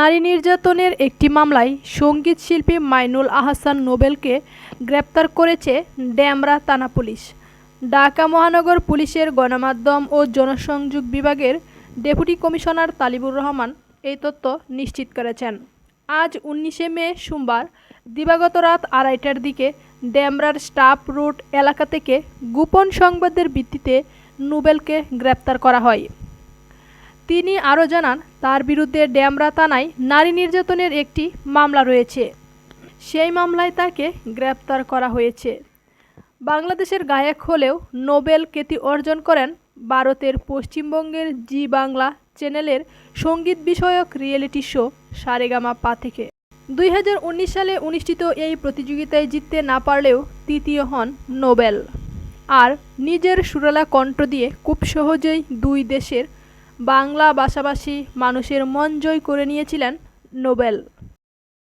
নারী নির্যাতনের একটি মামলায় সঙ্গীত শিল্পী মাইনুল আহসান নোবেলকে গ্রেপ্তার করেছে ডেমরা থানা পুলিশ। ঢাকা মহানগর পুলিশের গণমাধ্যম ও জনসংযোগ বিভাগের ডেপুটি কমিশনার তালিবুর রহমান এই তথ্য নিশ্চিত করেছেন। আজ 19শে মে সোমবার দিবাগত রাত 2:30টার দিকে ডেমরার স্টাফ রোড এলাকা থেকে গোপন সংবাদের ভিত্তিতে নোবেলকে গ্রেপ্তার করা হয়। তিনি আরও জানান, তার বিরুদ্ধে ডেমরা থানায় নারী নির্যাতনের একটি মামলা রয়েছে। সেই মামলায় তাকে গ্রেপ্তার করা হয়েছে। বাংলাদেশের গায়ক হলেও নোবেল খ্যাতি অর্জন করেন ভারতের পশ্চিমবঙ্গের জি বাংলা চ্যানেলের সঙ্গীত বিষয়ক রিয়েলিটি শো সারেগামাপা থেকে। 2019 সালে অনুষ্ঠিত এই প্রতিযোগিতায় জিততে না পারলেও তৃতীয় হন নোবেল। আর নিজের সুরেলা কণ্ঠ দিয়ে খুব সহজেই দুই দেশের বাংলা ভাষাভাষী মানুষের মন জয় করে নিয়েছিলেন নোবেল।